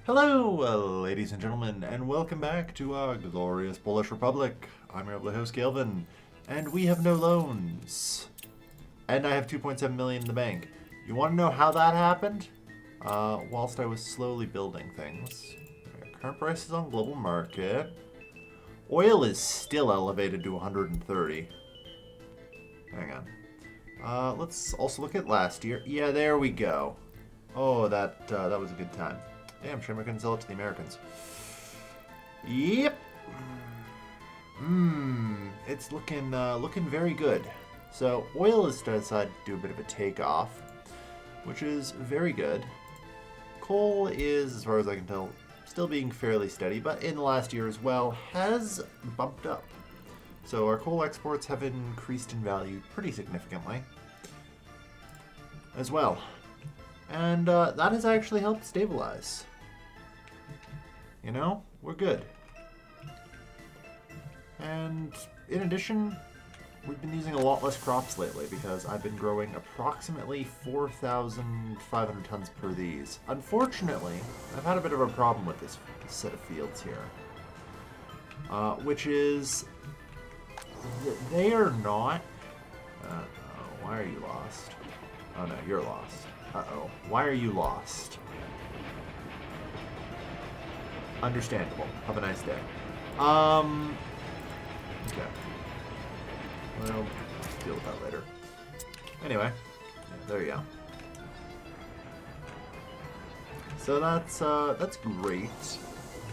Hello, ladies and gentlemen, and welcome back to our glorious Polish Republic. I'm your host, Galvin, and we have no loans. And I have 2.7 million in the bank. You want to know how that happened? Whilst I was slowly building things. Current prices on global market. Oil is still elevated to 130. Hang on. Let's also look at last year. Yeah, there we go. Oh, that was a good time. Damn, shame I couldn't sell it to the Americans. Yep. It's looking very good. So oil has decided to do a bit of a takeoff, which is very good. Coal is, as far as I can tell, still being fairly steady, but in the last year as well has bumped up. So our coal exports have increased in value pretty significantly as well. And that has actually helped stabilize. You know, we're good. And in addition, we've been using a lot less crops lately because I've been growing approximately 4,500 tons per these. Unfortunately, I've had a bit of a problem with this set of fields here. Which is, they are not... why are you lost? Oh no, you're lost. Uh-oh. Why are you lost? Understandable. Have a nice day. Okay. Well, let's deal with that later. Anyway, yeah, there you go. So that's great,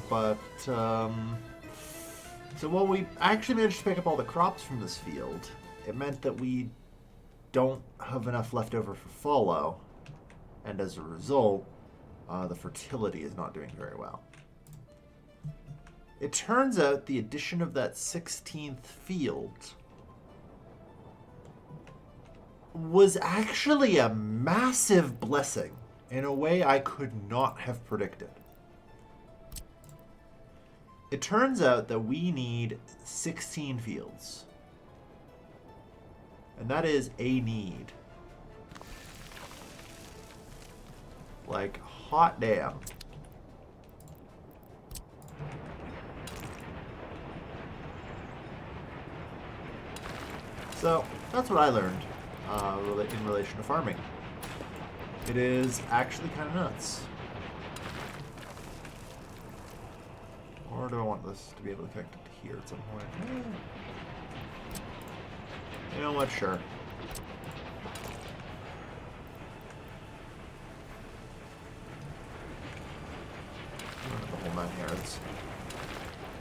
but so while we actually managed to pick up all the crops from this field, it meant that we don't have enough left over for follow, and as a result, the fertility is not doing very well. It turns out the addition of that 16th field was actually a massive blessing in a way I could not have predicted. It turns out that we need 16 fields. And that is a need. Like, hot damn. So, that's what I learned in relation to farming. It is actually kind of nuts. Or do I want this to be able to connect it to here at some point? You know what? Sure. The whole 9 yards.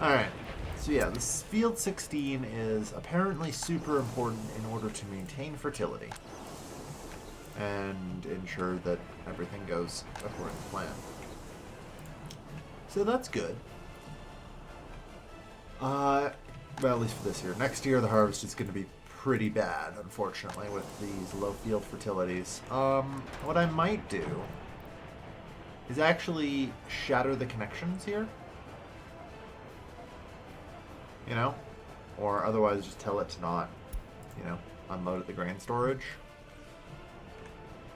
Alright. So yeah, this field 16 is apparently super important in order to maintain fertility and ensure that everything goes according to plan. So that's good. Well, at least for this year. Next year, the harvest is going to be pretty bad, unfortunately, with these low field fertilities. What I might do is actually shatter the connections here. You know? Or otherwise just tell it to not, you know, unload at the grain storage.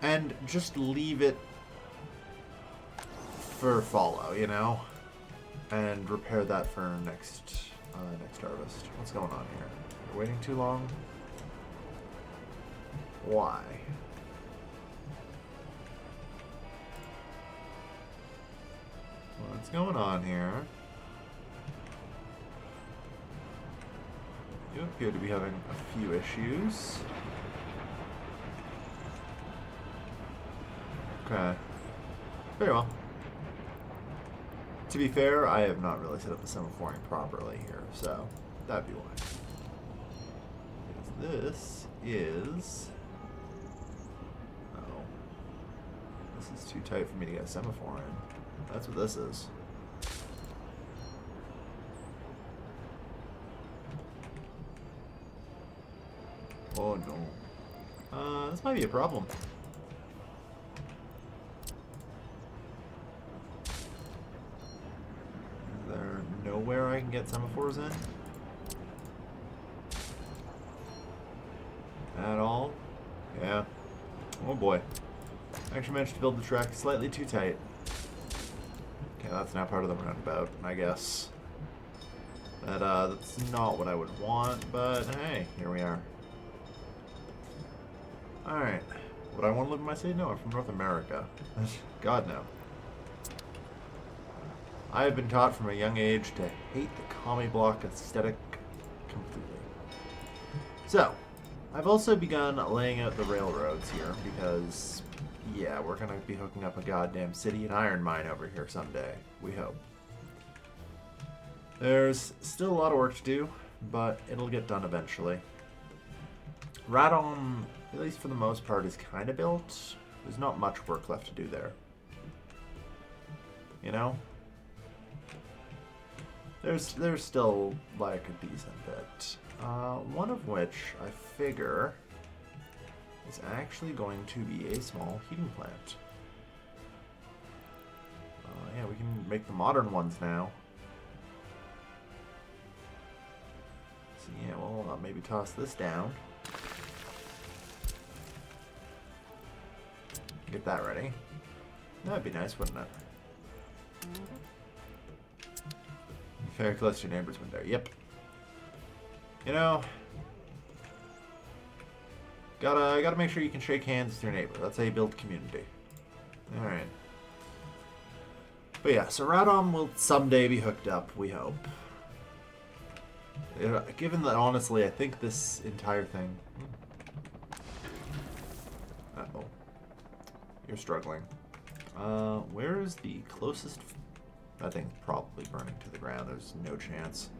And just leave it for follow, you know? And repair that for next harvest. What's going on here? We're waiting too long? Why? What's going on here? You appear to be having a few issues. Okay. Very well. To be fair, I have not really set up the semaphoring properly here, so that'd be why. Because this is... Oh. This is too tight for me to get a semaphore in. That's what this is. Oh no. This might be a problem. Is there nowhere I can get semaphores in? At all? Yeah. Oh boy. I actually managed to build the track slightly too tight. Okay, that's now part of the roundabout, I guess. That's not what I would want, but hey, here we are. Alright. Would I want to live in my city? No, I'm from North America. God, no. I have been taught from a young age to hate the commie block aesthetic completely. So, I've also begun laying out the railroads here because, yeah, we're going to be hooking up a goddamn city and iron mine over here someday. We hope. There's still a lot of work to do, but it'll get done eventually. Radom, at least for the most part, is kind of built. There's not much work left to do there. You know? There's still, like, a decent bit. One of which I figure is actually going to be a small heating plant. Yeah, we can make the modern ones now. So yeah, well, I'll maybe toss this down. Get that ready. That'd be nice, wouldn't it? Very close to your neighbor's window. Yep. You know, gotta make sure you can shake hands with your neighbor. That's how you build community. All right. But yeah, so Radom will someday be hooked up. We hope. Given that, honestly, I think this entire thing. Uh-oh. You're struggling. Where is the closest? That thing's probably burning to the ground. There's no chance.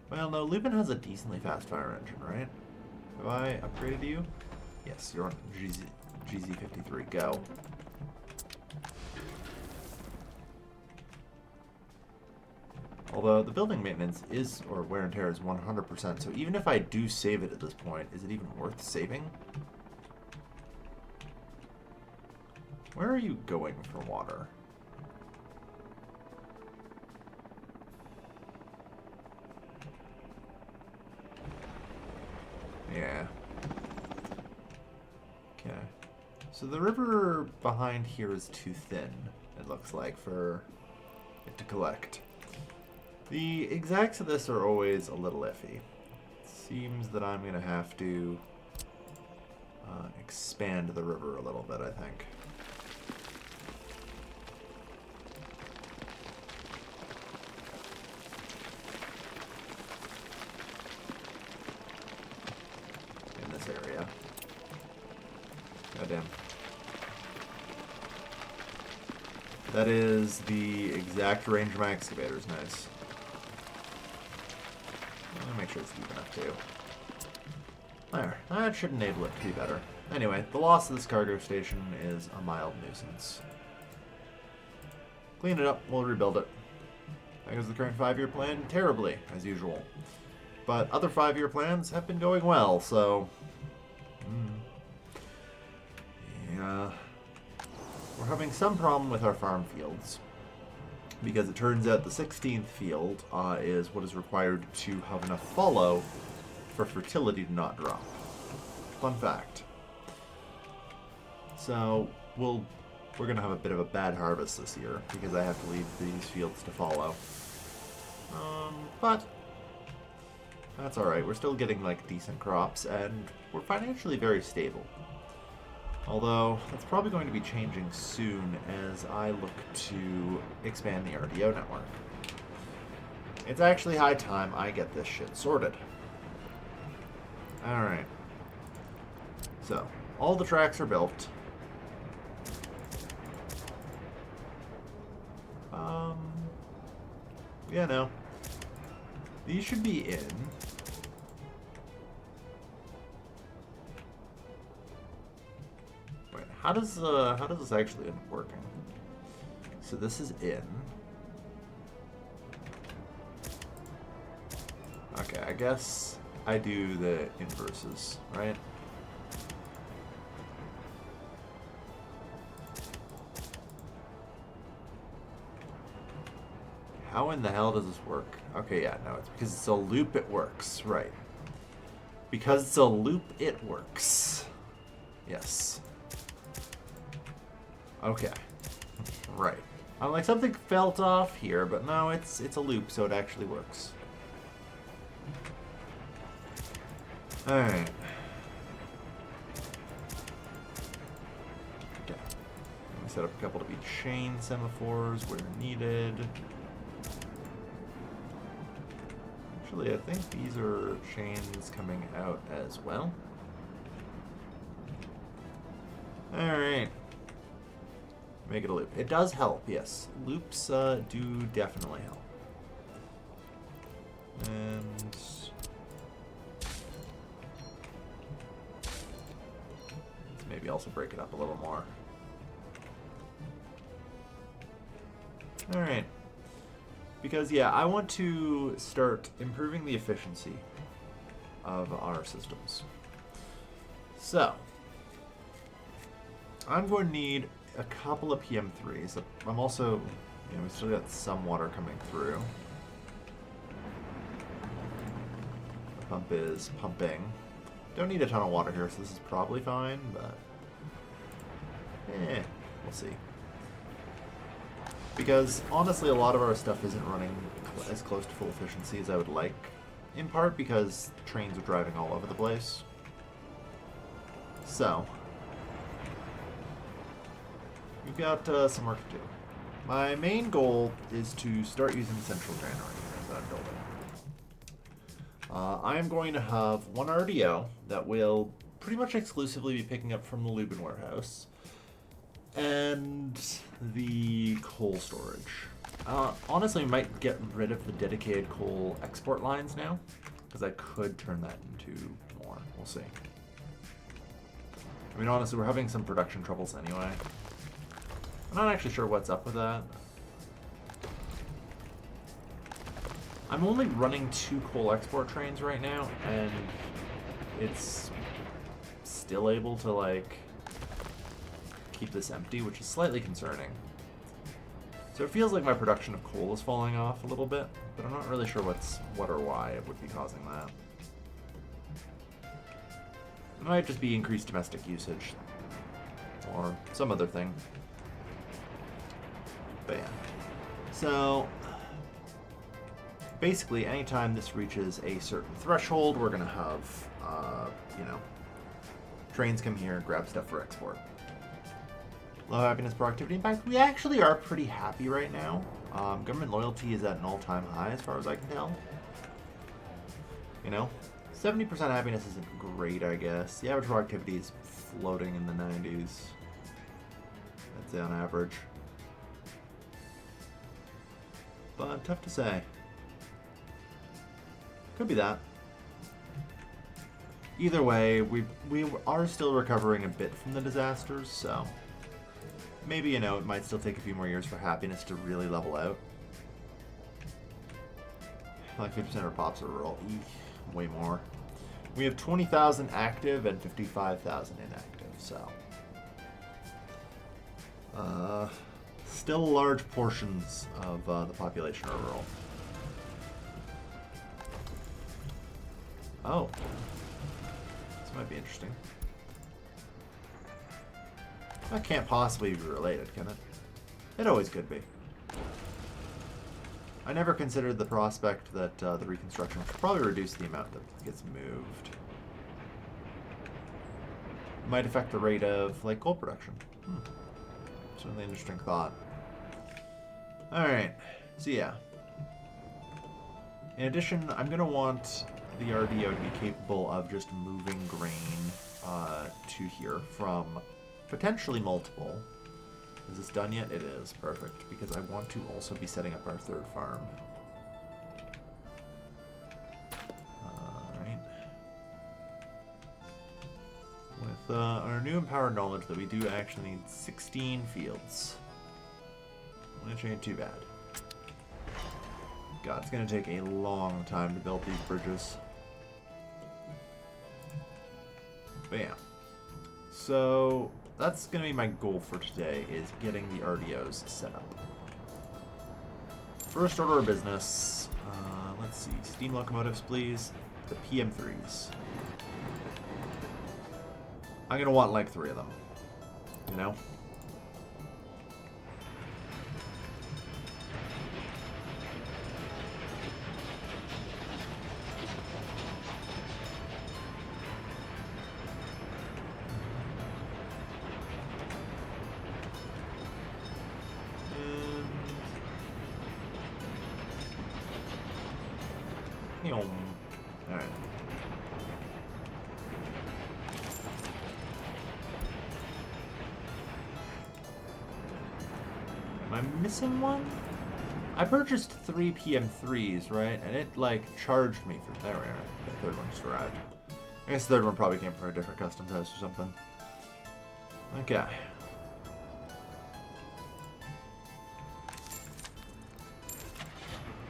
Well, no, Lubin has a decently fast fire engine, right? Have I upgraded you? Yes, you're on GZ53. Go. Although the building maintenance is, or wear and tear is 100%, so even if I do save it at this point, is it even worth saving? Where are you going for water? Yeah. Okay. So the river behind here is too thin, it looks like, for it to collect. The exacts of this are always a little iffy. It seems that I'm going to have to expand the river a little bit, I think. In this area. Goddamn. That is the exact range of my excavator's. Nice. Make sure it's deep enough too. There, that should enable it to be better. Anyway, the loss of this cargo station is a mild nuisance. Clean it up, we'll rebuild it. How goes the current 5-year plan? Terribly, as usual. But other 5-year plans have been going well, so... Yeah. We're having some problem with our farm fields. Because it turns out the 16th field is what is required to have enough follow for fertility to not drop. Fun fact. So we're going to have a bit of a bad harvest this year because I have to leave these fields to follow. But that's alright. We're still getting like decent crops and we're financially very stable. Although, that's probably going to be changing soon as I look to expand the RDO network. It's actually high time I get this shit sorted. Alright. So, all the tracks are built. Yeah, no. These should be in. How does this actually end up working? So this is in. Okay, I guess I do the inverses, right? How in the hell does this work? Okay, yeah, no, it's because it's a loop, it works, right. Because it's a loop, it works. Yes. Okay. Right. I'm like, something felt off here, but no, it's a loop, so it actually works. Alright. Okay. Let me set up a couple to be chain semaphores where needed. Actually, I think these are chains coming out as well. Alright. Make it a loop. It does help, yes. Loops do definitely help. And maybe also break it up a little more. Alright. Because, yeah, I want to start improving the efficiency of our systems. So, I'm going to need a couple of PM3s. I'm also, we still got some water coming through. The pump is pumping. Don't need a ton of water here, so this is probably fine, but we'll see. Because, honestly, a lot of our stuff isn't running as close to full efficiency as I would like. In part because trains are driving all over the place. So, we've got some work to do. My main goal is to start using central generators that I'm building. I am going to have one RDO that will pretty much exclusively be picking up from the Lubin warehouse, and the coal storage. Honestly, I might get rid of the dedicated coal export lines now, because I could turn that into more. We'll see. I mean, honestly, we're having some production troubles anyway. I'm not actually sure what's up with that. I'm only running 2 coal export trains right now, and it's still able to, like, keep this empty, which is slightly concerning. So it feels like my production of coal is falling off a little bit, but I'm not really sure what or why it would be causing that. It might just be increased domestic usage, or some other thing. But yeah. So, basically, anytime this reaches a certain threshold, we're going to have, trains come here and grab stuff for export. Low happiness, productivity impact. We actually are pretty happy right now. Government loyalty is at an all-time high as far as I can tell. 70% happiness isn't great, I guess. The average productivity is floating in the 90s. I'd say on average. But tough to say. Could be that. Either way, we are still recovering a bit from the disasters, so maybe, it might still take a few more years for happiness to really level out. Like 50% of our pops are rural. Way more. We have 20,000 active and 55,000 inactive, so still large portions of the population are rural. Oh. This might be interesting. That can't possibly be related, can it? It always could be. I never considered the prospect that the reconstruction should probably reduce the amount that gets moved. It might affect the rate of, like, coal production. Certainly an interesting thought. Alright, so yeah. In addition, I'm going to want the RDO to be capable of just moving grain to here from potentially multiple. Is this done yet? It is. Perfect. Because I want to also be setting up our 3rd farm. Alright. With our new empowered knowledge that we do actually need 16 fields. Which ain't too bad. God, it's going to take a long time to build these bridges. Bam. So that's going to be my goal for today, is getting the RDOs set up. First order of business. Let's see. Steam locomotives, please. The PM3s. I'm going to want like 3 of them. Alright. Am I missing one? I purchased 3 PM3s, right? And it, like, charged me for... There we are. The third one just arrived. I guess the third one probably came from a different customs house or something. Okay.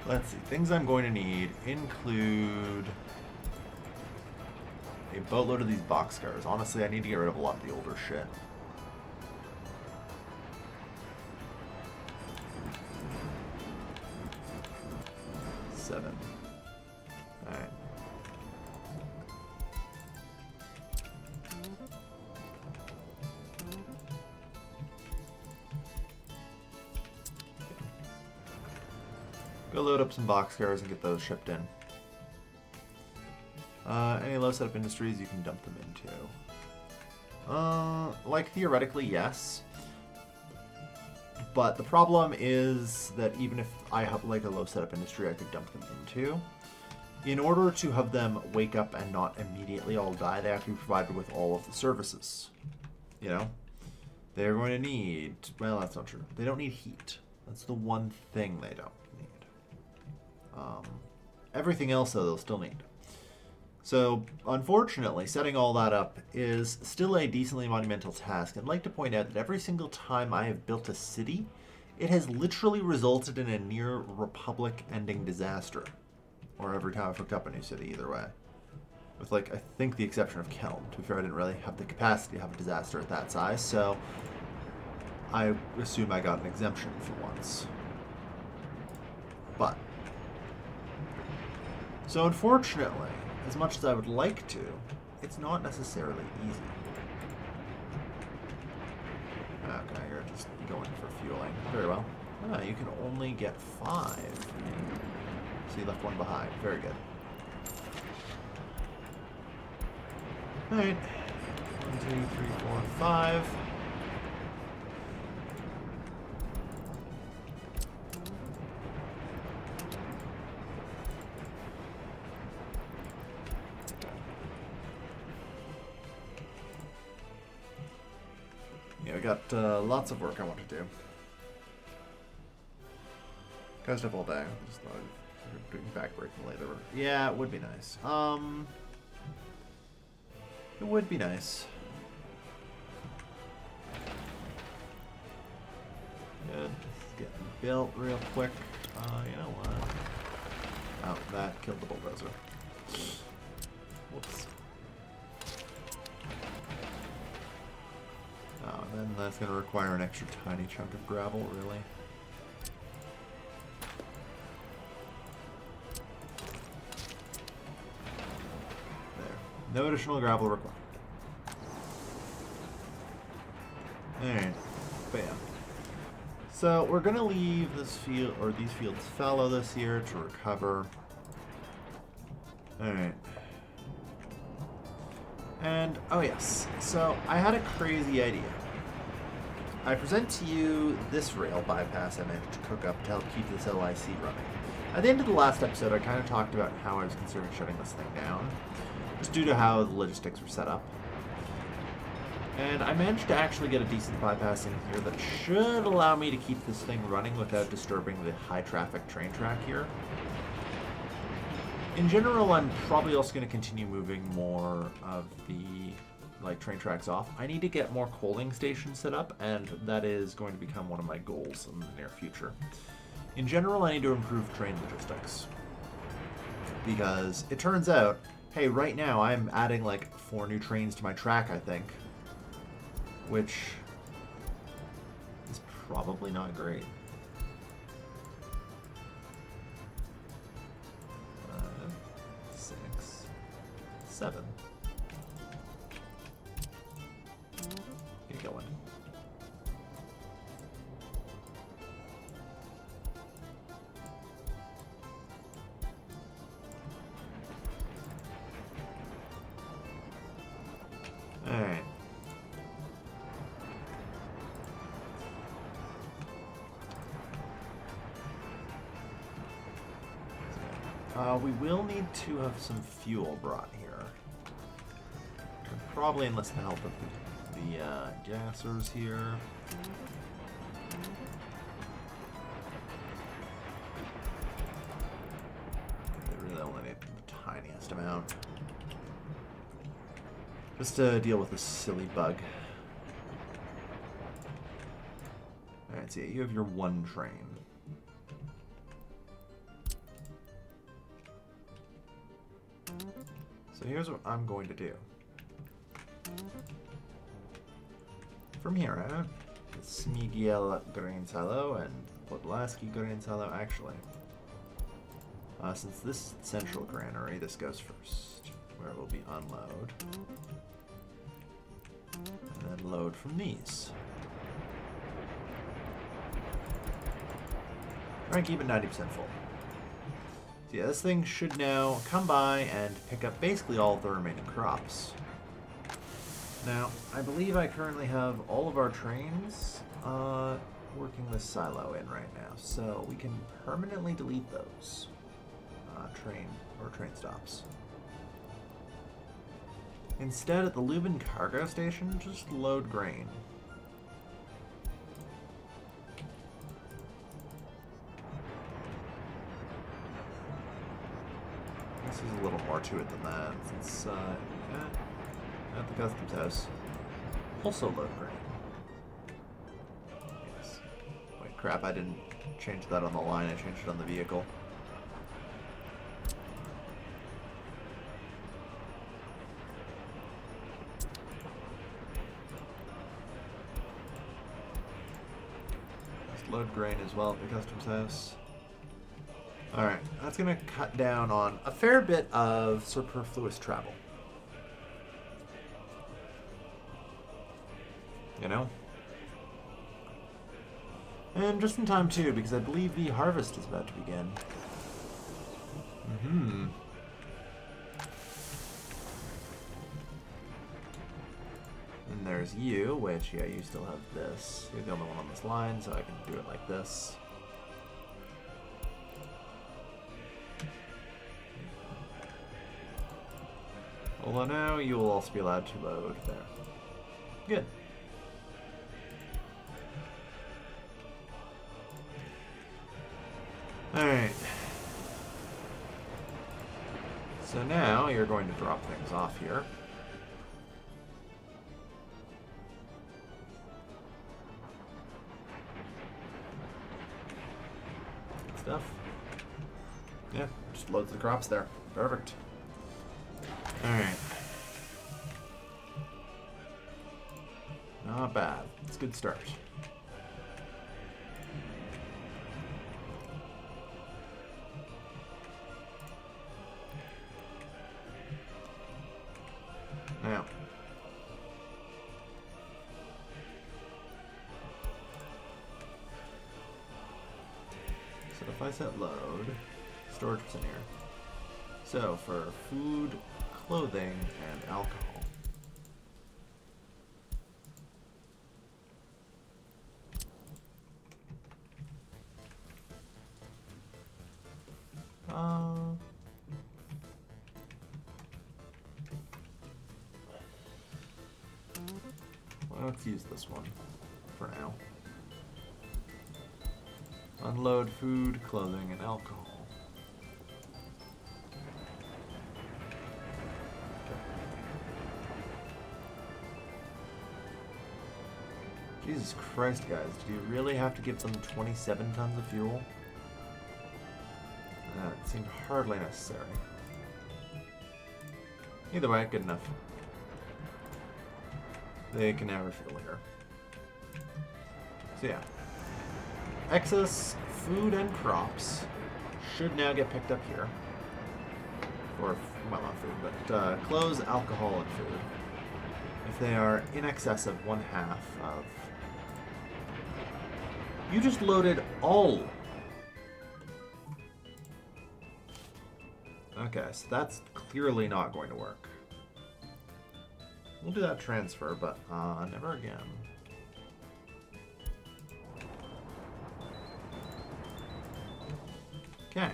Let's see. Things I'm going to need include a boatload of these boxcars. Honestly, I need to get rid of a lot of the older shit. Seven. Alright. Go load up some boxcars and get those shipped in. Any low setup industries you can dump them into. Like theoretically, yes. But the problem is that even if I have like a low setup industry I could dump them into, in order to have them wake up and not immediately all die, they have to be provided with all of the services. You know? They're going to need... Well, that's not true. They don't need heat. That's the one thing they don't need. Everything else, though, they'll still need. So, unfortunately, setting all that up is still a decently monumental task. I'd like to point out that every single time I have built a city, it has literally resulted in a near Republic-ending disaster. Or every time I've hooked up a new city, either way. With, like, I think the exception of Kelm. To be fair, I didn't really have the capacity to have a disaster at that size, so I assume I got an exemption for once. But... So, unfortunately, as much as I would like to, it's not necessarily easy. Okay, you're just going for fueling. Very well. Ah, you can only get 5. So you left one behind. Very good. Alright. 1, 2, 3, 4, 5. Yeah, we got lots of work I want to do. Got stuff all day. Just thought I'd doing backbreaking later. Yeah, it would be nice. It would be nice. Good. Getting built real quick. You know what? Oh, that killed the bulldozer. Whoops. Oh, then that's going to require an extra tiny chunk of gravel, really. There. No additional gravel required. Alright. But yeah. So we're going to leave this field, or these fields fallow this year to recover. Alright. And, oh yes, so I had a crazy idea. I present to you this rail bypass I managed to cook up to help keep this LIC running. At the end of the last episode, I kind of talked about how I was considering shutting this thing down, just due to how the logistics were set up. And I managed to actually get a decent bypass in here that should allow me to keep this thing running without disturbing the high-traffic train track here. In general, I'm probably also going to continue moving more of the train tracks off. I need to get more coaling stations set up, and that is going to become one of my goals in the near future. In general, I need to improve train logistics. Because it turns out, hey, right now I'm adding like 4 new trains to my track, I think. Which is probably not great. 6, 7. Get going. Alright. We will need to have some fuel brought here. And probably enlist the help of the gassers here. They really only need the tiniest amount. Just to deal with this silly bug. Alright, so you have your one train. So here's what I'm going to do. From here, Smigiel grain silo and Podlaski grain silo, actually. Since this central granary, this goes first, where it will be unload. And then load from these. Alright, keep it 90% full. So yeah, this thing should now come by and pick up basically all of the remaining crops. Now, I believe I currently have all of our trains working this silo in right now, so we can permanently delete those train stops. Instead, at the Lubin cargo station, just load grain. This is a little more to it than that, since at the customs house, also load grain. Yes. Wait, crap! I didn't change that on the line. I changed it on the vehicle. Load grain as well at the customs house. Alright, that's going to cut down on a fair bit of superfluous travel. You know? And just in time too, because I believe the harvest is about to begin. And there's you, which, yeah, you still have this. You're the only one on this line, so I can do it like this. Although now you will also be allowed to load there. Good. Alright. So now you're going to drop things off here. Stuff. Yeah, just loads the crops there. Perfect. Alright. Not bad. It's a good start. Now. So if I set load, storage was in here. So for food, clothing, and alcohol. Well, let's use this one for now. Unload food, clothing, and alcohol. Jesus Christ, guys. Do you really have to give them 27 tons of fuel? It seemed hardly necessary. Either way, good enough. They can now refuel here. So yeah. Excess food and crops should now get picked up here. Or, well, not food, but clothes, alcohol, and food. If they are in excess of 1/2 of... You just loaded all. Okay, so that's clearly not going to work. We'll do that transfer, but never again. Okay.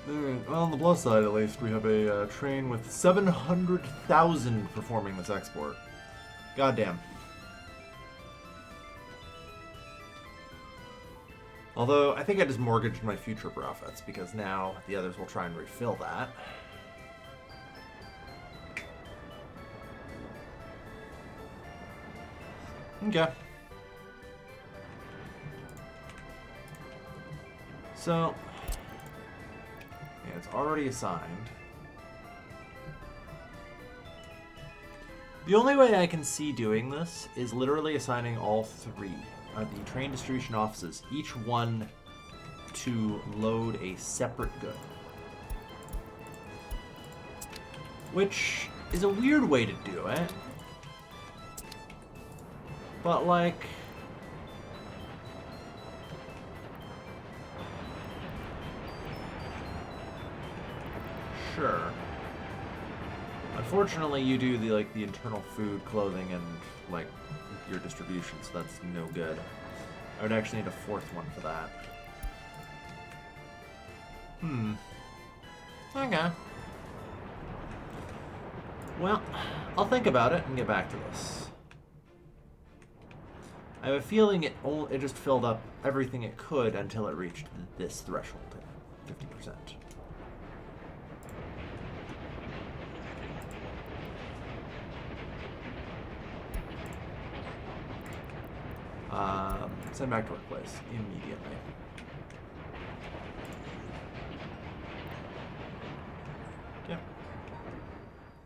Alright, well, on the plus side, at least, we have a train with 700,000 performing this export. Goddamn. Although, I think I just mortgaged my future profits, because now the others will try and refill that. Okay. So, yeah, it's already assigned. The only way I can see doing this is literally assigning all three of the train distribution offices, each one to load a separate good. Which is a weird way to do it. But, like, sure. Unfortunately, you do the internal food, clothing, and like your distribution, so that's no good. I would actually need a fourth one for that. Okay. Well, I'll think about it and get back to this. I have a feeling it just filled up everything it could until it reached this threshold, 50%. Send back to workplace immediately. Yep.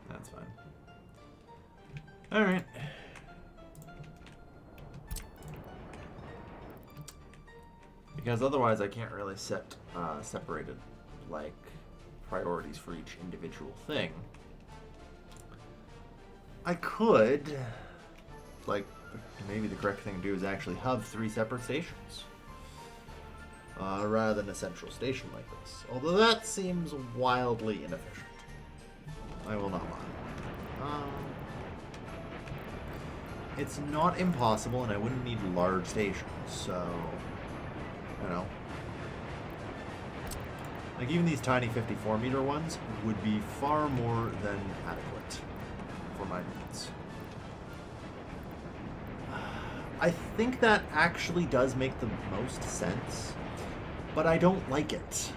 That's fine. Alright. Because otherwise I can't really set separated, like, priorities for each individual thing. I could, like, maybe the correct thing to do is actually have 3 separate stations. Rather than a central station like this. Although that seems wildly inefficient. I will not lie. It's not impossible, and I wouldn't need large stations, so, you know. Like, even these tiny 54-meter ones would be far more than adequate for my needs. I think that actually does make the most sense, but I don't like it.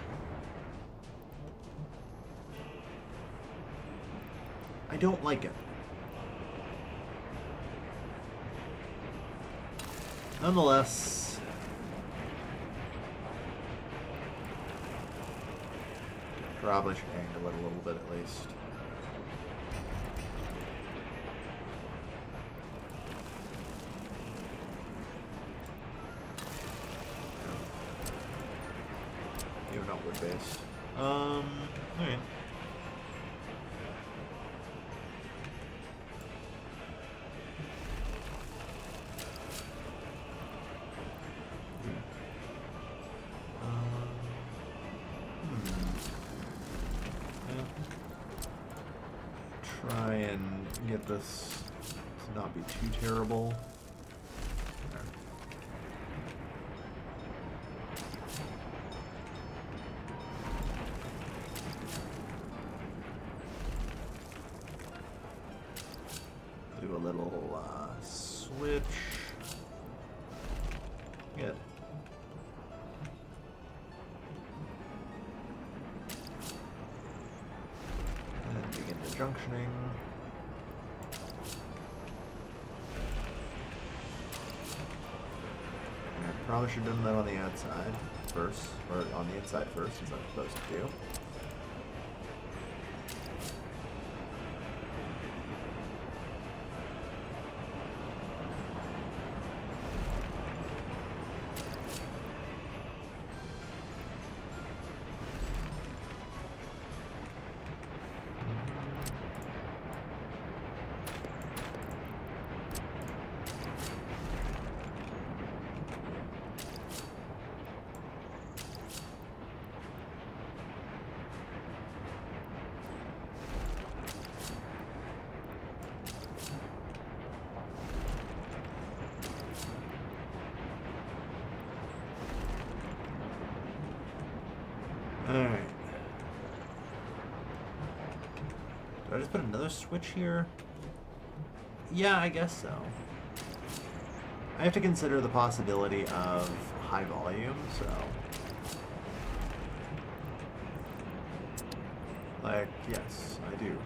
I don't like it. Nonetheless, probably should handle it a little bit at least. Even not wood based. Alright. Try and get this to not be too terrible. Do a little switch. Good. And begin the junctioning. I probably should have done that on the outside first, or on the inside first, as I'm supposed to do. Alright. Did I just put another switch here? Yeah, I guess so. I have to consider the possibility of high volume, so... Like, yes, I do.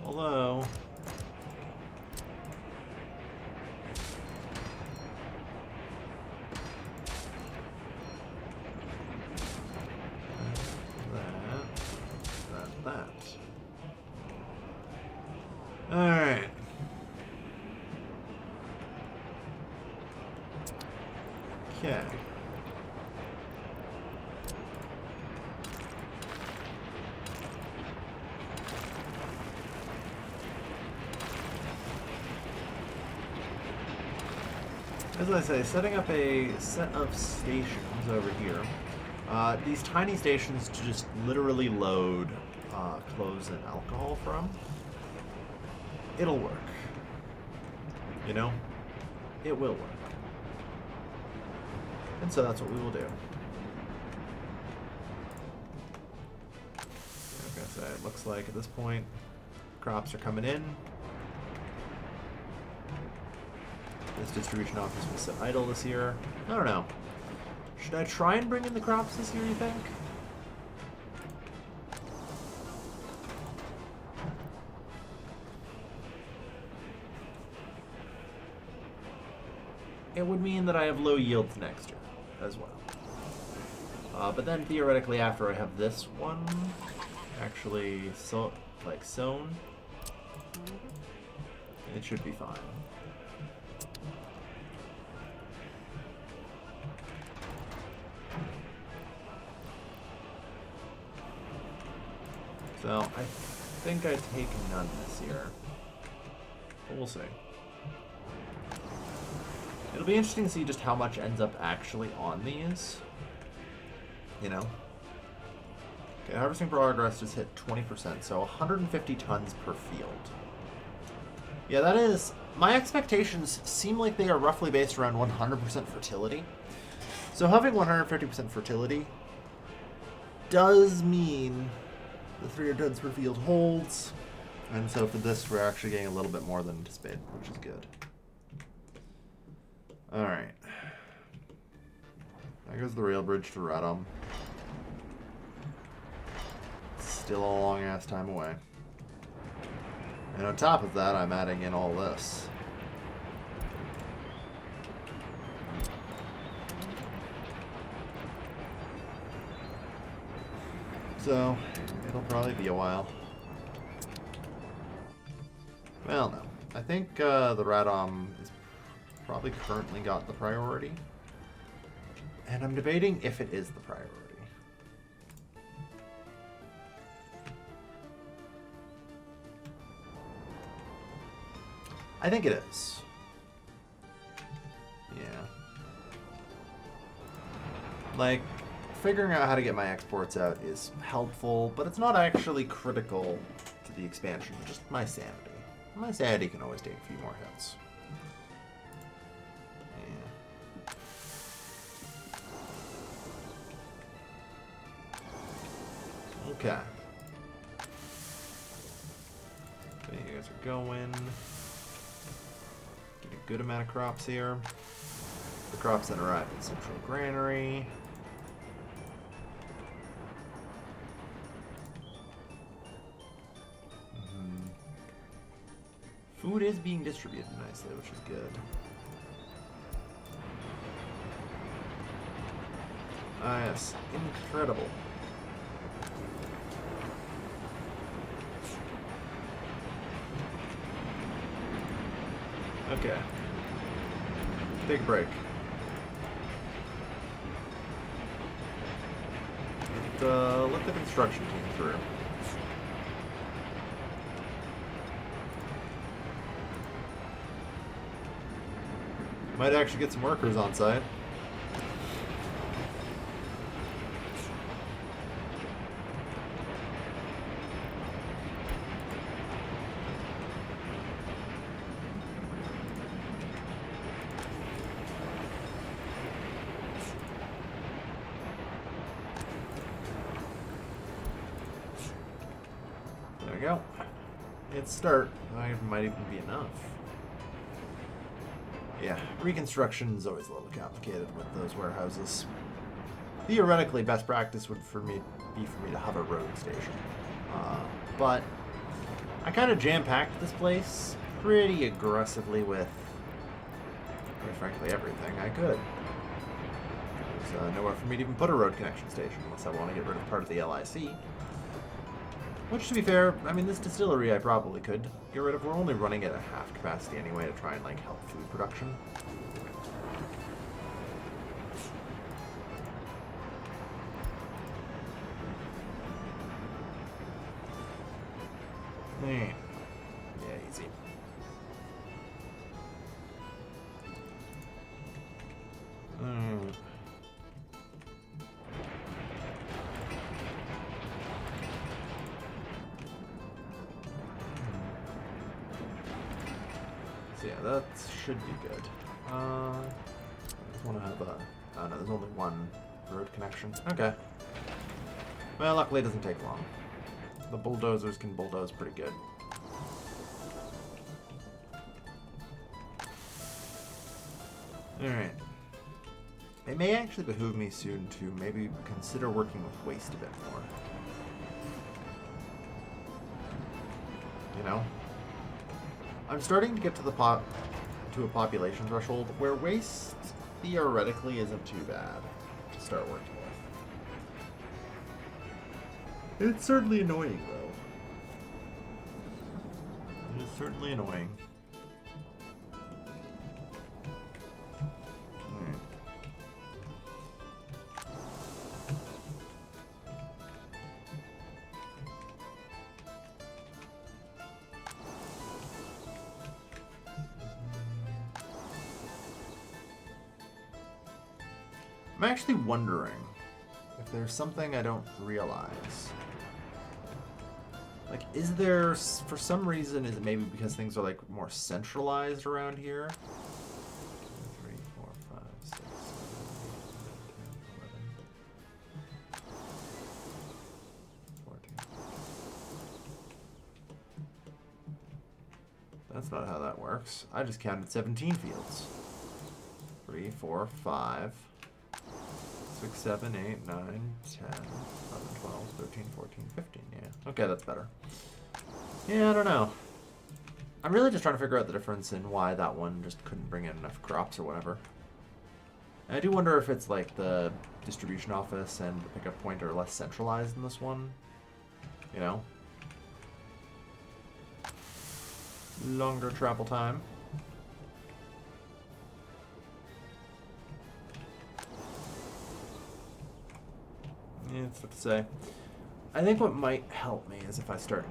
Although... that. Alright. Okay. As I say, setting up a set of stations over here. These tiny stations to just literally load clothes and alcohol from. It'll work. You know? It will work. And so that's what we will do. Like I said, it looks like at this point, crops are coming in. This distribution office will sit idle this year. I don't know. Should I try and bring in the crops this year, you think? It would mean that I have low yields next year as well. But then theoretically after I have this one actually sown, it should be fine. So I think I take none this year. But we'll see. It'll be interesting to see just how much ends up actually on these. You know? Okay, harvesting progress just hit 20%, so 150 tons per field. Yeah, that is... My expectations seem like they are roughly based around 100% fertility. So having 150% fertility does mean the 300 tons per field holds. And so for this, we're actually getting a little bit more than anticipated, which is good. Alright. There goes the rail bridge to Radom. Still a long-ass time away. And on top of that, I'm adding in all this. So, it'll probably be a while. Well, no. I think the Radom is probably currently got the priority. And I'm debating if it is the priority. I think it is. Yeah. Like, figuring out how to get my exports out is helpful, but it's not actually critical to the expansion, just my sanity. My sanity can always take a few more hits. Yeah. Okay. Okay, you guys are going. Get a good amount of crops here. The crops that arrive at Central Granary. Food is being distributed nicely, which is good. Ah, yes. Incredible. Okay. Take a break. And, let the construction team through. Might actually get some workers on site. go. It's start. It might even be enough. Yeah, reconstruction is always a little complicated with those warehouses. Theoretically, best practice would be for me to have a road station. But I kind of jam-packed this place pretty aggressively with, quite frankly, everything I could. There's nowhere for me to even put a road connection station unless I want to get rid of part of the LIC. Which, to be fair, I mean, this distillery I probably could get rid of. We're only running at a half capacity anyway to try and, like, help food production. Yeah, easy. So yeah, that should be good. I just want to have a... Oh no, there's only one road connection. Okay. Well, luckily it doesn't take long. The bulldozers can bulldoze pretty good. Alright. It may actually behoove me soon to maybe consider working with waste a bit more. You know? I'm starting to get to a population threshold where waste theoretically isn't too bad to start working with. It's certainly annoying, though. It is certainly annoying. I'm actually wondering if there's something I don't realize. Like, is there, for some reason, is it maybe because things are, like, more centralized around here? 3, 4, 5, 6, 7, 8, 9, 10, 11, 14. That's not how that works. I just counted 17 fields. 3, 4, 5... 6, 7, 8, 9, 10, 11, 12, 13, 14, 15, yeah. Okay, that's better. Yeah, I don't know. I'm really just trying to figure out the difference in why that one just couldn't bring in enough crops or whatever. And I do wonder if it's like the distribution office and the pickup point are less centralized in this one. You know? Longer travel time. Yeah, it's tough to say. I think what might help me is if I start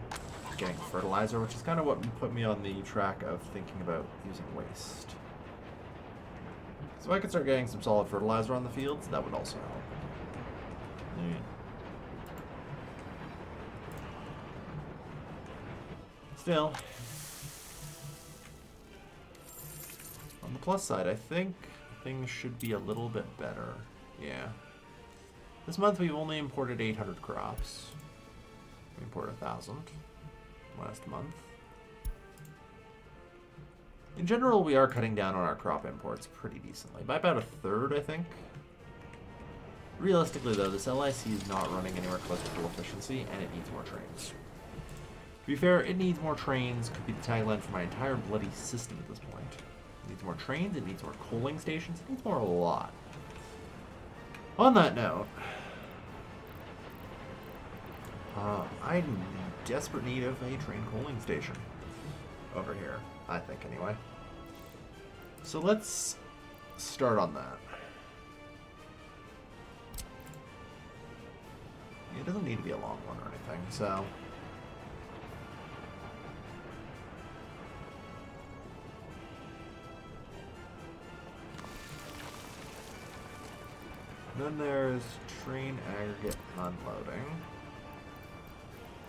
getting fertilizer, which is kind of what put me on the track of thinking about using waste. So if I could start getting some solid fertilizer on the fields, that would also help. Yeah. Still, on the plus side, I think things should be a little bit better. Yeah. This month we've only imported 800 crops. We imported 1,000 last month. In general, we are cutting down on our crop imports pretty decently, by about a third, I think. Realistically, though, this LIC is not running anywhere close to full efficiency, and it needs more trains. To be fair, it needs more trains could be the tagline for my entire bloody system at this point. It needs more trains, it needs more coaling stations, it needs more a lot. On that note, I'm in desperate need of a train coaling station over here, I think anyway. So let's start on that. It doesn't need to be a long one or anything, so... Then there's train aggregate unloading.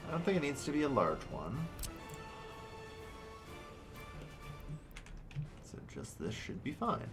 I don't think it needs to be a large one. So just this should be fine.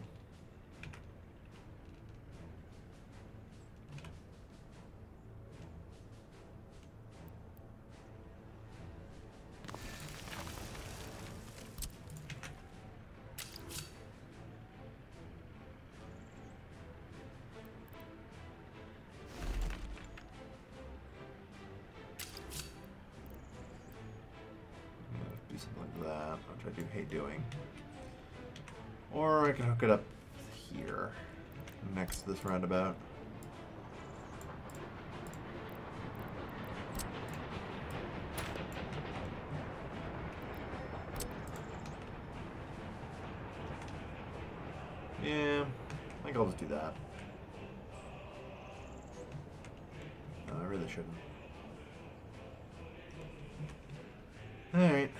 which I do hate doing. Or I can hook it up here, next to this roundabout. Yeah, I think I'll just do that. No, I really shouldn't. Alright.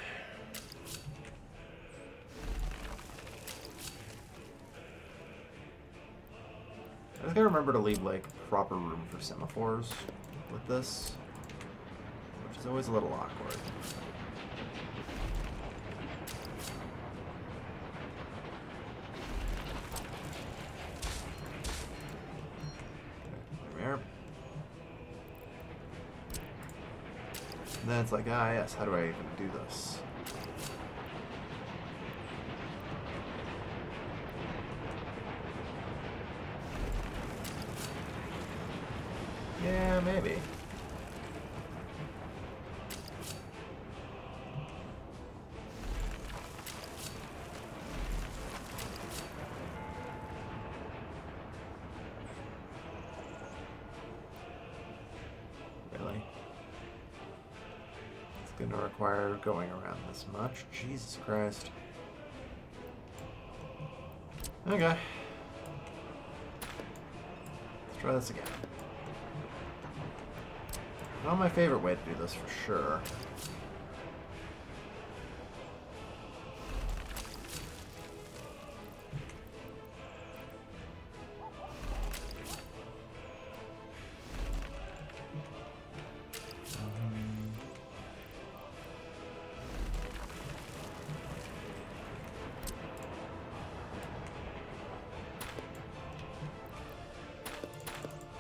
I just gotta remember to leave, like, proper room for semaphores with this, which is always a little awkward. There. And then it's like, ah, yes, how do I even do this? Yeah, maybe. Really? It's going to require going around this much. Jesus Christ. Okay. Let's try this again. Not my favorite way to do this, for sure.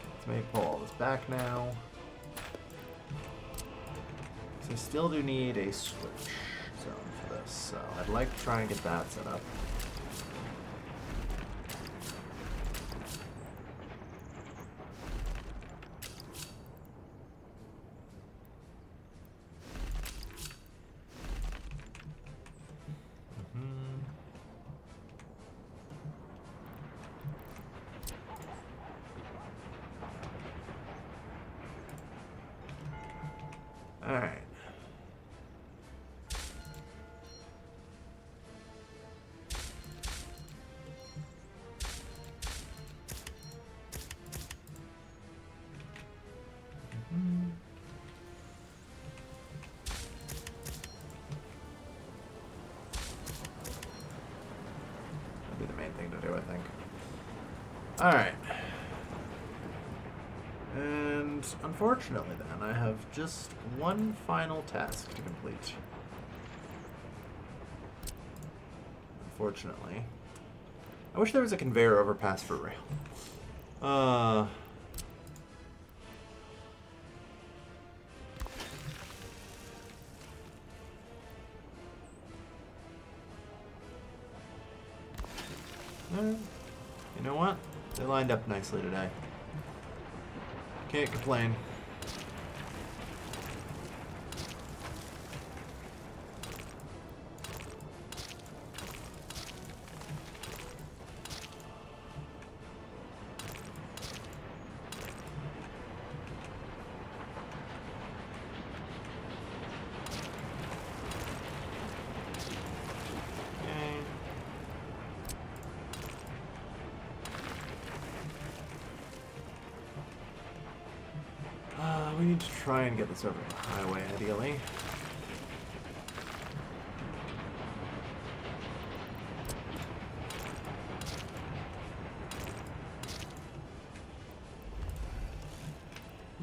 Let's maybe pull all this back now. I still do need a switch zone for this, so I'd like to try and get that set up. All right. That'd be the main thing to do, I think. All right. And unfortunately then, I have just one final task to complete. Unfortunately. I wish there was a conveyor overpass for rail. You know what? They lined up nicely today. Can't complain. We need to try and get this over the highway, ideally.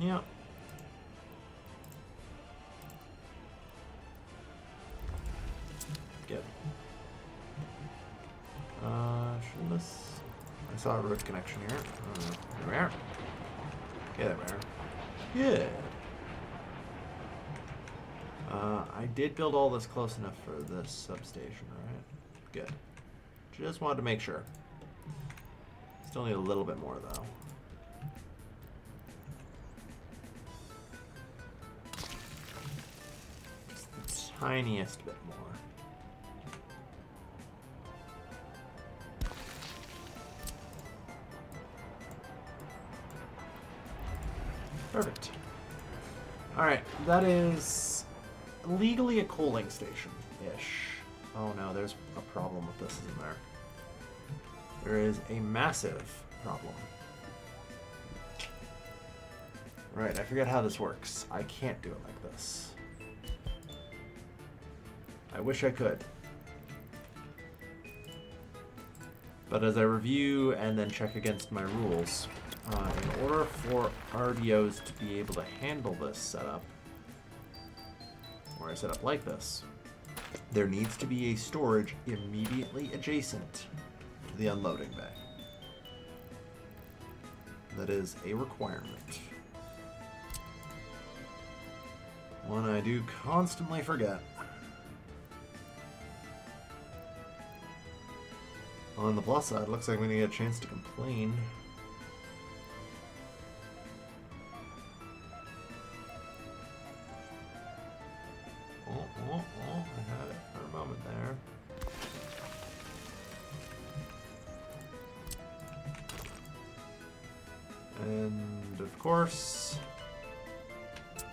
Yeah. Good. Should this... I saw a road connection here. There we are. Okay, there we are. Good. I did build all this close enough for this substation, right? Good. Just wanted to make sure. Still need a little bit more, though. Just the tiniest bit more. Perfect. Alright, that is legally a coaling station-ish. Oh no, there's a problem with this, isn't there? There is a massive problem. Right, I forget how this works. I can't do it like this. I wish I could. But as I review and then check against my rules, in order for RDOs to be able to handle this setup, or a setup like this, there needs to be a storage immediately adjacent to the unloading bay. That is a requirement. One I do constantly forget. On the plus side, looks like we're gonna get a chance to complain. I had it for a moment there. And of course,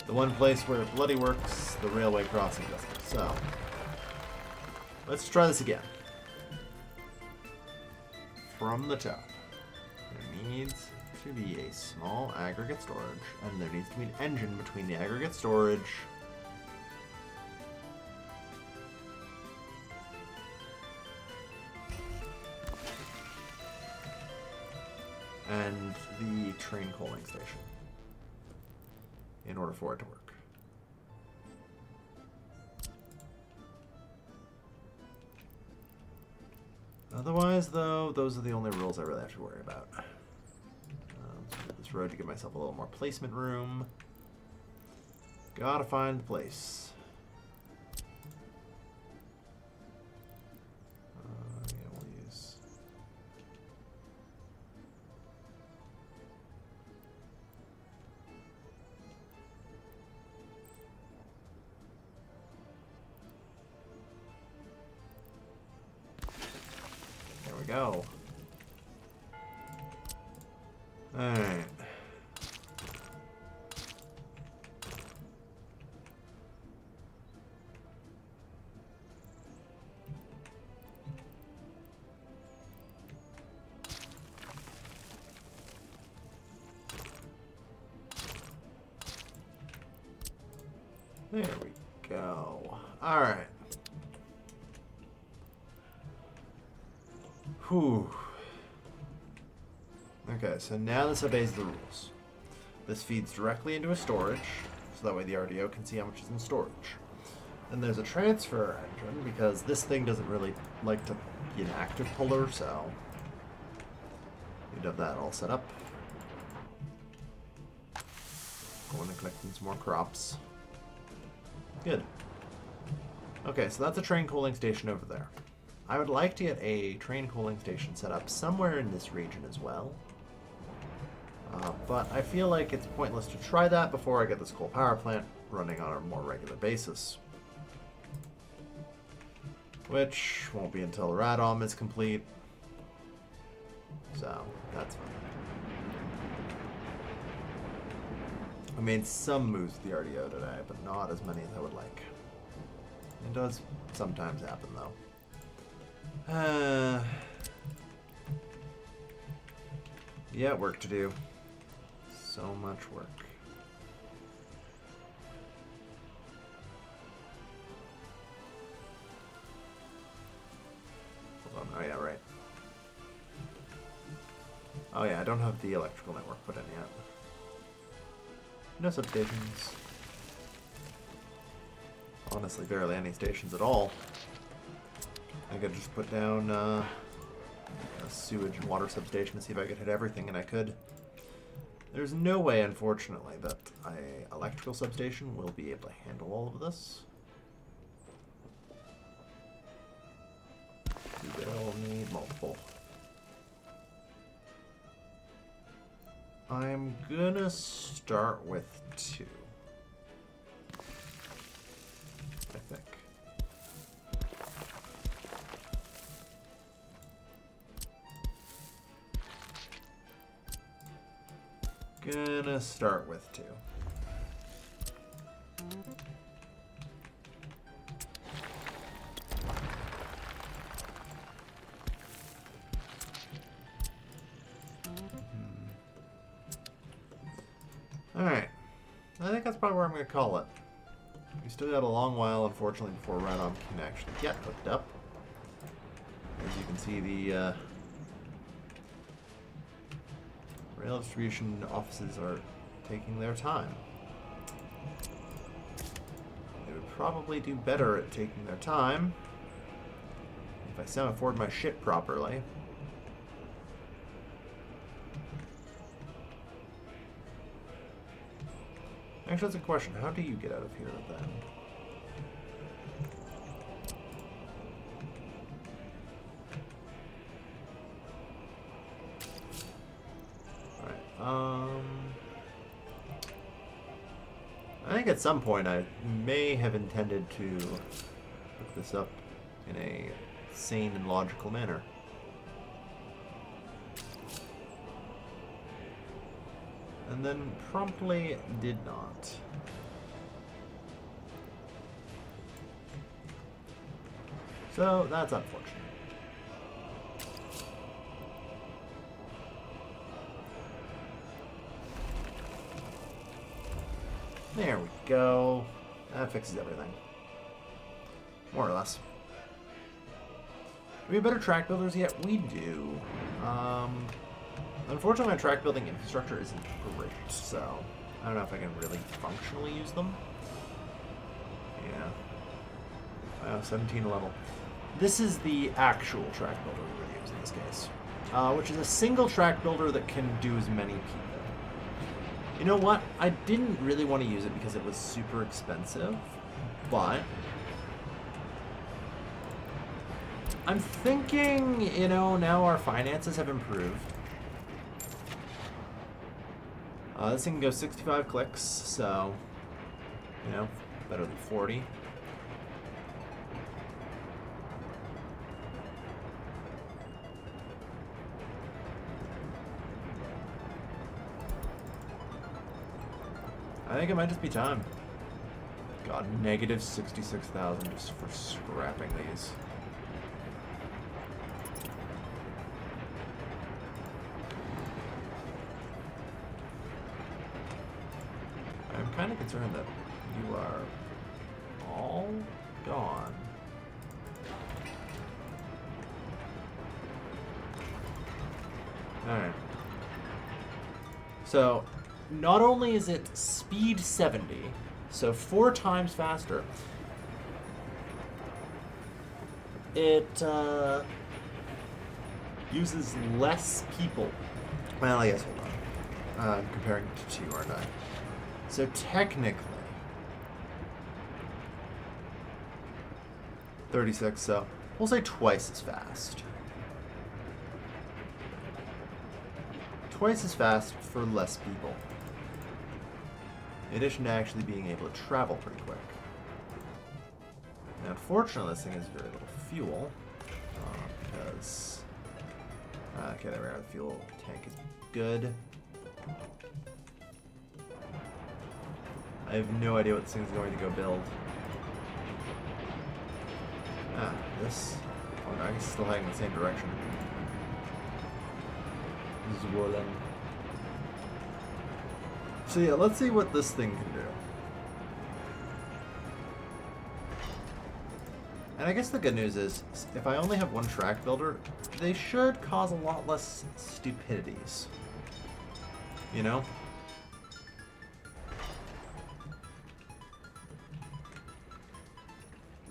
the one place where it bloody works, the railway crossing doesn't. So, let's try this again. From the top, there needs to be a small aggregate storage, and there needs to be an engine between the aggregate storage and the train coaling station in order for it to work. Otherwise, though, those are the only rules I really have to worry about. So this road to give myself a little more placement room. Gotta find the place. Yeah, we'll use... There we go. Alright. There we go. Alright. Whew. Okay, so now this obeys the rules. This feeds directly into a storage, so that way the RDO can see how much is in storage. And there's a transfer engine, because this thing doesn't really like to be an active puller, so we'd have that all set up. Going and collecting some more crops. Good. Okay, so that's a train cooling station over there. I would like to get a train cooling station set up somewhere in this region as well. But I feel like it's pointless to try that before I get this coal power plant running on a more regular basis. Which won't be until Radom is complete. So, that's fine. I made some moves with the RDO today, but not as many as I would like. It does sometimes happen, though. Yeah, work to do. So much work. Hold on. Oh, yeah, right. Oh, yeah, I don't have the electrical network put in yet. No substations. Honestly, barely any stations at all. I could just put down a sewage and water substation to see if I could hit everything, and I could. There's no way, unfortunately, that an electrical substation will be able to handle all of this. We will need multiple. I'm gonna start with 2. I think. Gonna start with 2. Alright. I think that's probably where I'm going to call it. We still got a long while, unfortunately, before Radom can actually get hooked up. As you can see, the rail distribution offices are taking their time. They would probably do better at taking their time if I semaphore my shit properly. Actually, that's a question. How do you get out of here then? Alright, I think at some point I may have intended to look this up in a sane and logical manner. And then promptly did not. So that's unfortunate. There we go. That fixes everything. More or less. Do we have better track builders yet? We do. Unfortunately, my track building infrastructure isn't great, so I don't know if I can really functionally use them. Yeah. 17 level. This is the actual track builder we really use in this case, which is a single track builder that can do as many people. You know what? I didn't really want to use it because it was super expensive, but I'm thinking, you know, now our finances have improved. This thing can go 65 clicks, so, you know, better than 40. I think it might just be time. God, negative 66,000 just for scrapping these. I'm kind of concerned that you are all gone. Alright. So, not only is it speed 70, so 4 times faster, it uses less people. Well, I guess, hold on. I'm comparing it to 2, aren't I? So technically, 36, so we'll say twice as fast. Twice as fast for less people. In addition to actually being able to travel pretty quick. Now, unfortunately, this thing has very little fuel. Because... okay, there we are. The fuel tank is good. I have no idea what this thing's going to go build. This... oh no, I guess it's still heading in the same direction. Zwollen. So yeah, let's see what this thing can do. And I guess the good news is, if I only have one track builder, they should cause a lot less stupidities. You know?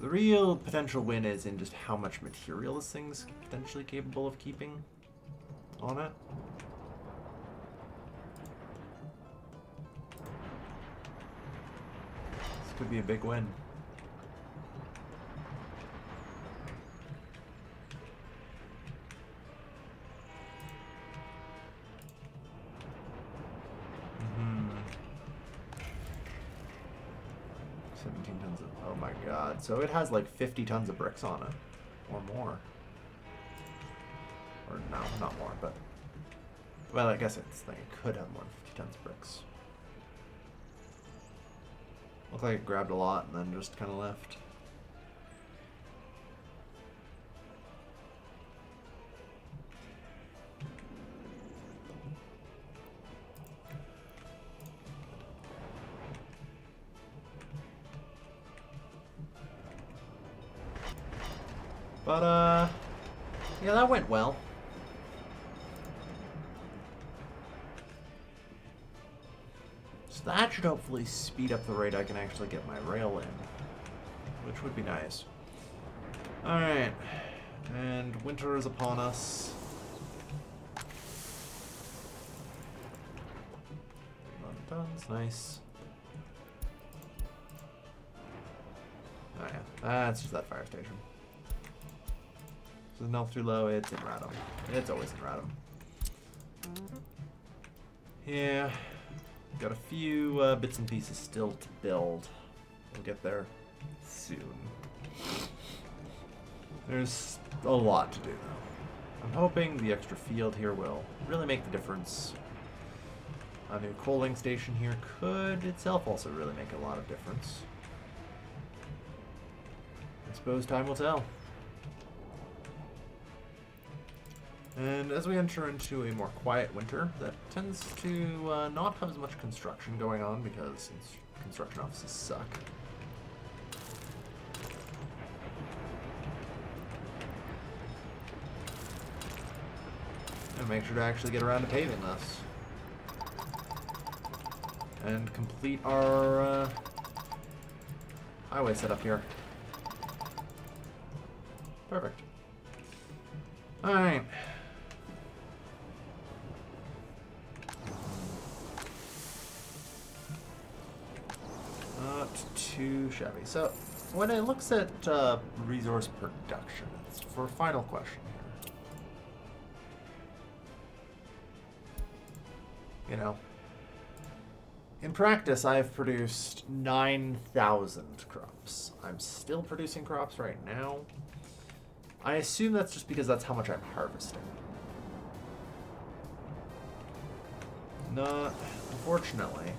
The real potential win is in just how much material this thing's potentially capable of keeping on it. This could be a big win. Oh my god. So it has like 50 tons of bricks on it. Or more. Or no, not more, but Well, I guess it's like it could have more than 50 tons of bricks. Looked like it grabbed a lot and then just kind of left. But, yeah, that went well. So that should hopefully speed up the rate I can actually get my rail in, which would be nice. Alright, and winter is upon us. Tons, nice. Oh yeah, that's just that fire station. So no too low, it's in Radom. It's always in Radom. Yeah, got a few bits and pieces still to build. We'll get there soon. There's a lot to do though. I'm hoping the extra field here will really make the difference. A new coaling station here could itself also really make a lot of difference. I suppose time will tell. And as we enter into a more quiet winter, that tends to not have as much construction going on because construction offices suck. And make sure to actually get around to paving this. And complete our highway setup here. Perfect. Alright. Not too shabby. So, when it looks at resource production, it's for a final question here. You know, in practice, I've produced 9,000 crops. I'm still producing crops right now. I assume that's just because that's how much I'm harvesting. Not, unfortunately.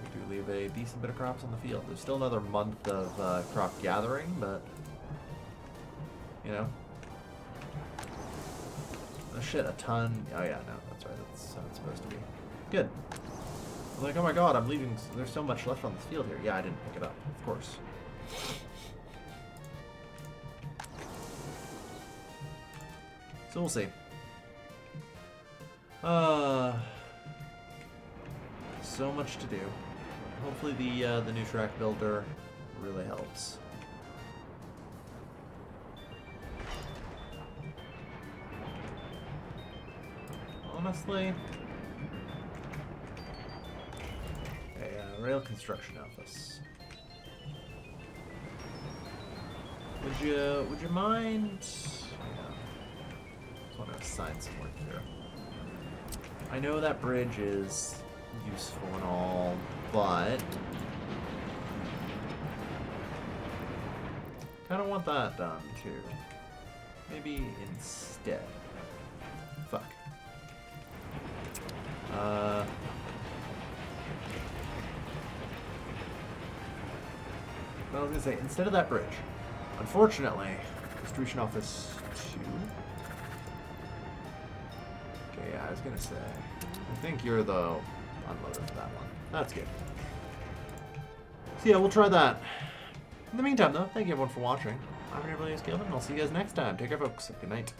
We do leave a decent bit of crops on the field. There's still another month of crop gathering, but, you know. Oh shit, a ton. Oh yeah, no, that's right. That's how it's supposed to be. Good. I'm like, oh my god, I'm leaving. There's so much left on this field here. Yeah, I didn't pick it up, of course. So we'll see. So much to do. Hopefully the new track builder really helps. Honestly, a rail construction office. Would you mind? I want to assign some work here. I know that bridge is useful and all, but kind of want that done too. Maybe instead. Fuck. I was gonna say, instead of that bridge, unfortunately, distribution office 2. Okay, yeah, I was gonna say, I think you're the unloader for that one. That's good. So yeah, we'll try that. In the meantime, though, thank you everyone for watching. I'm your Vistula and Poland, and I'll see you guys next time. Take care, folks. Good night.